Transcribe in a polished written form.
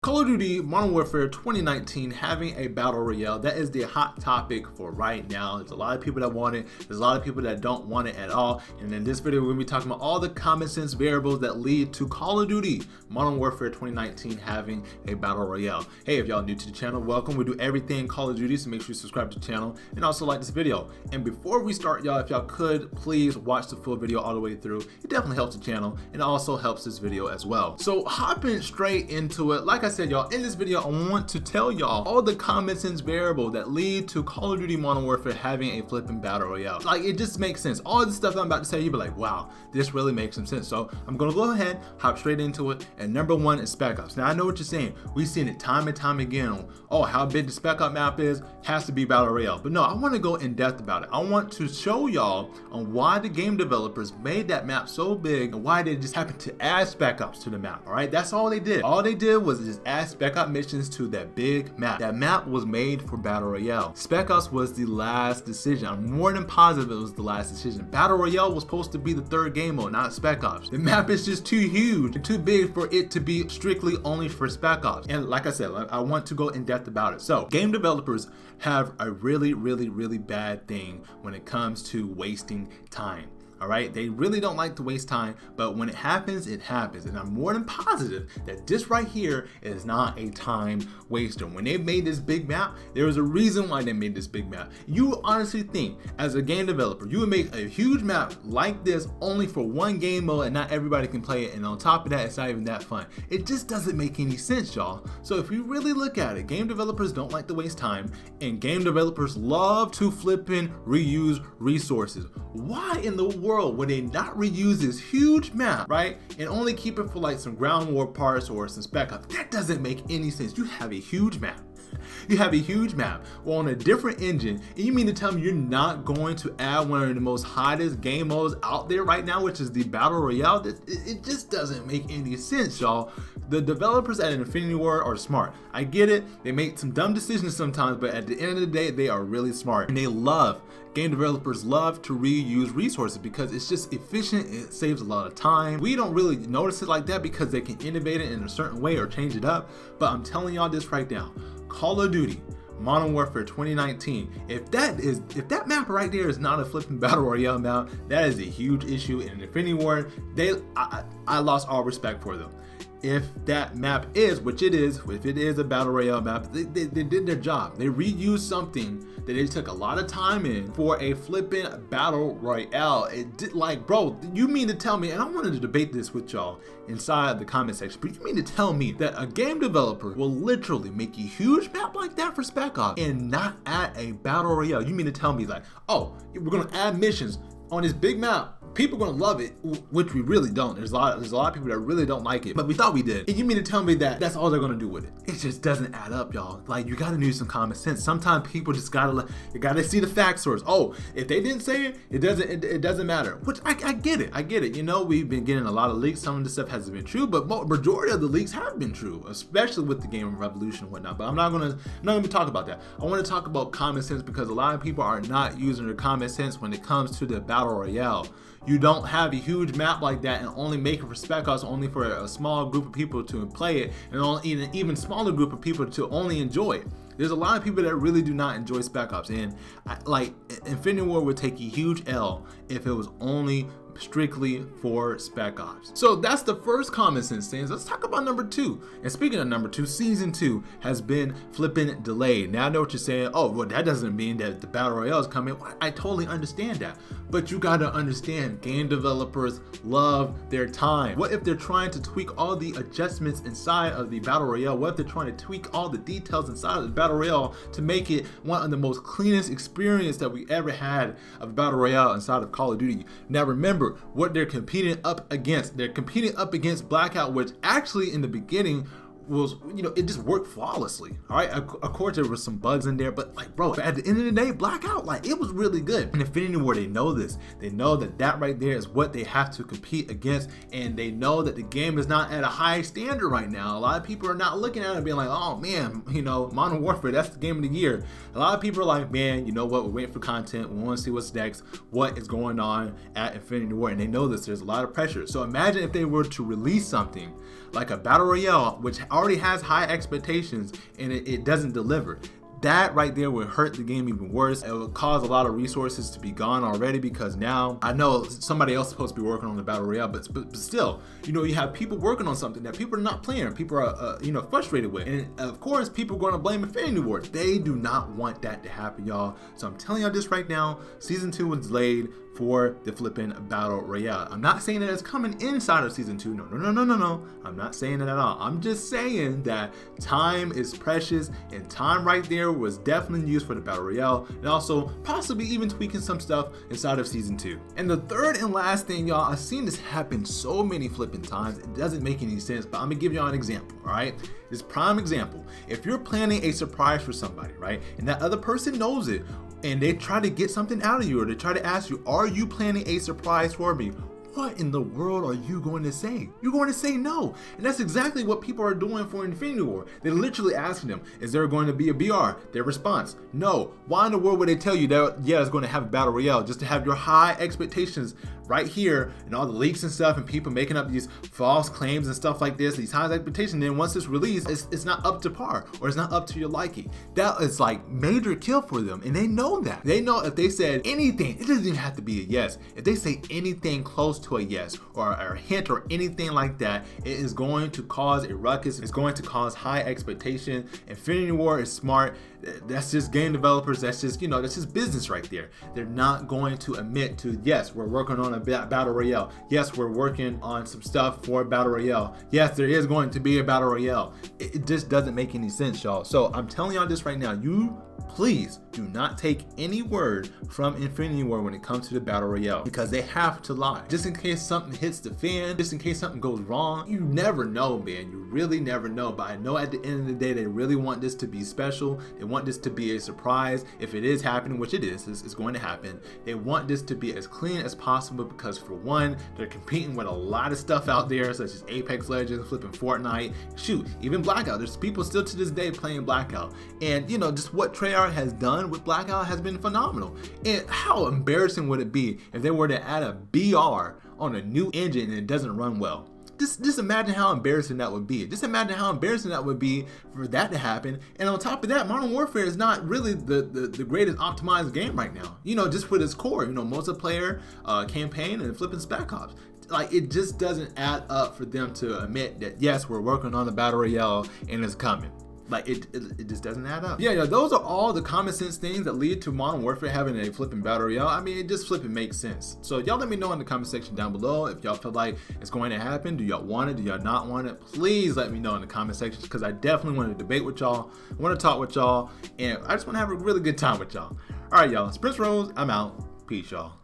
Call of Duty Modern Warfare 2019 having a battle royale. That is the hot topic for right now. There's a lot of people that want it. There's a lot of people that don't want it at all. And in this video, we're going to be talking about all the common sense variables that lead to Call of Duty Modern Warfare 2019 having a battle royale. Hey, if y'all new to the channel, welcome. We do everything Call of Duty, so make sure you subscribe to the channel and also like this video. And before we start, y'all, if y'all could please watch the full video all the way through. It definitely helps the channel and also helps this video as well. So hopping straight into it, like I said, y'all, in this video, I want to tell y'all all the common sense variables that lead to Call of Duty Modern Warfare having a flipping battle royale. Like, it just makes sense. All the stuff I'm about to say, you'll be like, wow, this really makes some sense. So I'm gonna go ahead, hop straight into it. And number one is Spec Ops. Now I know what you're saying. We've seen it time and time again on, oh, how big the Spec Ops map is, has to be battle royale. But no, I want to go in depth about it. I want to show y'all on why the game developers made that map so big and why they just happened to add Spec Ops to the map. All right, that's all they did. All they did was just add Spec Ops missions to that big map. That map was made for battle royale. Spec Ops was the last decision. I'm more than positive it was the last decision. Battle royale was supposed to be the third game mode, not Spec Ops. The map is just too huge and too big for it to be strictly only for Spec Ops. And like I said, I want to go in depth about it. So game developers have a really bad thing when it comes to wasting time. All right, they really don't like to waste time, but when it happens, it happens. And I'm more than positive that this right here is not a time waster. When they made this big map, there was a reason why they made this big map. You honestly think, as a game developer, you would make a huge map like this only for one game mode and not everybody can play it, and on top of that, it's not even that fun. It just doesn't make any sense, y'all. So if you really look at it, game developers don't like to waste time, and game developers love to flippin' reuse resources. Why in the world would they not reuse this huge map, right, and only keep it for like some ground war parts or some Spec Ops? That doesn't make any sense. You have a huge map. You have a huge map on a different engine, and you mean to tell me you're not going to add one of the most hottest game modes out there right now, which is the battle royale? It just doesn't make any sense, y'all. The developers at Infinity Ward are smart. I get it. They make some dumb decisions sometimes, but at the end of the day, they are really smart, and game developers love to reuse resources because it's just efficient. It saves a lot of time. We don't really notice it like that because they can innovate it in a certain way or change it up. But I'm telling y'all this right now, Call of Duty Modern Warfare 2019, if that map right there is not a flipping battle royale map, that is a huge issue. In Infinity Ward, I lost all respect for them. If that map is, which it is, if it is a battle royale map, they did their job. They reused something that they took a lot of time in for a flipping battle royale. It did, like, bro, you mean to tell me, and I wanted to debate this with y'all inside the comment section, but you mean to tell me that a game developer will literally make a huge map like that for Spec Ops and not add a battle royale? You mean to tell me, like, oh, we're gonna add missions on this big map, people are gonna love it, which we really don't. There's a lot of people that really don't like it, but we thought we did. And you mean to tell me that that's all they're gonna do with it? It just doesn't add up, y'all. Like, you gotta use some common sense. Sometimes people just you gotta see the fact source. Oh, if they didn't say it, it doesn't matter. Which I get it. You know, we've been getting a lot of leaks. Some of this stuff hasn't been true, but majority of the leaks have been true, especially with the Game Revolution and whatnot. But I'm not gonna be talking about that. I want to talk about common sense because a lot of people are not using their common sense when it comes to the battle royale. You don't have a huge map like that and only make it for Spec Ops, only for a small group of people to play it, and only an even smaller group of people to only enjoy it. There's a lot of people that really do not enjoy Spec Ops, and like Infinity Ward would take a huge L if it was only strictly for Spec Ops. So that's the first common sense things. Let's talk about number two. And speaking of number two, season 2 has been flipping delayed. Now I know what you're saying. Oh, well, that doesn't mean that the battle royale is coming. Well, I totally understand that, but you gotta understand, game developers love their time. What if they're trying to tweak all the adjustments inside of the battle royale? What if they're trying to tweak all the details inside of the battle royale to make it one of the most cleanest experience that we ever had of battle royale inside of Call of Duty? Now remember what they're competing up against. They're competing up against Blackout, which actually in the beginning was, you know, it just worked flawlessly. All right, of course there was some bugs in there, but like, bro, at the end of the day, Blackout, like, it was really good. And Infinity Ward, they know this. They know that right there is what they have to compete against, and they know that the game is not at a high standard right now. A lot of people are not looking at it and being like, oh man, you know, Modern Warfare, that's the game of the year. A lot of people are like, man, you know what, we're waiting for content, we want to see what's next, what is going on at Infinity Ward, and they know this. There's a lot of pressure. So imagine if they were to release something like a battle royale, which already has high expectations and it doesn't deliver. That right there would hurt the game even worse. It would cause a lot of resources to be gone already, because now I know somebody else is supposed to be working on the Battle Royale, but still, you know, you have people working on something that people are not playing, people are, you know, frustrated with. And of course, people are going to blame Infinity Ward. They do not want that to happen, y'all. So I'm telling y'all this right now, Season 2 was delayed for the flipping Battle Royale. I'm not saying that it's coming inside of Season 2. No. I'm not saying that at all. I'm just saying that time is precious, and time right there was definitely used for the Battle Royale, and also possibly even tweaking some stuff inside of Season 2. And the third and last thing, y'all, I've seen this happen so many flipping times, it doesn't make any sense, but I'm gonna give y'all an example, all right? This prime example. If you're planning a surprise for somebody, right, and that other person knows it, and they try to get something out of you, or they try to ask you, are you planning a surprise for me? What in the world are you going to say? You're going to say no. And that's exactly what people are doing for Infinity War. They're literally asking them, is there going to be a BR? Their response, no. Why in the world would they tell you that, yeah, it's going to have a Battle Royale, just to have your high expectations right here, and all the leaks and stuff, and people making up these false claims and stuff like this, these high expectations, then once it's released, it's not up to par, or it's not up to your liking. That is like major kill for them, and they know that. They know if they said anything, it doesn't even have to be a yes. If they say anything close to a yes, or a hint, or anything like that, it is going to cause a ruckus. It's going to cause high expectation. Infinity War is smart. That's just game developers. That's just, you know, that's just business right there. They're not going to admit to, yes, we're working on a Battle Royale. Yes, we're working on some stuff for Battle Royale. Yes, there is going to be a Battle Royale. It just doesn't make any sense, y'all. So I'm telling y'all this right now. You please do not take any word from Infinity War when it comes to the Battle Royale, because they have to lie. Just in case something hits the fan, just in case something goes wrong. You never know, man. You really never know. But I know at the end of the day, they really want this to be special. They want this to be a surprise. If it is happening, which it is, it's going to happen. They want this to be as clean as possible, because for one, they're competing with a lot of stuff out there, such as Apex Legends, flipping Fortnite, shoot, even Blackout. There's people still to this day playing Blackout. And you know, just what Treyarch has done with Blackout has been phenomenal. And how embarrassing would it be if they were to add a BR on a new engine and it doesn't run well? Just imagine how embarrassing that would be. Just imagine how embarrassing that would be for that to happen. And on top of that, Modern Warfare is not really the greatest optimized game right now. You know, just with its core, you know, multiplayer, campaign, and flipping Spec Ops. Like, it just doesn't add up for them to admit that, yes, we're working on the Battle Royale and it's coming. Like, it just doesn't add up. Yeah, those are all the common sense things that lead to Modern Warfare having a flipping Battle Royale. I mean, it just flipping makes sense. So y'all let me know in the comment section down below if y'all feel like it's going to happen. Do y'all want it? Do y'all not want it? Please let me know in the comment section, because I definitely want to debate with y'all. I want to talk with y'all, and I just want to have a really good time with y'all. All right, y'all. It's Prince Rose. I'm out. Peace, y'all.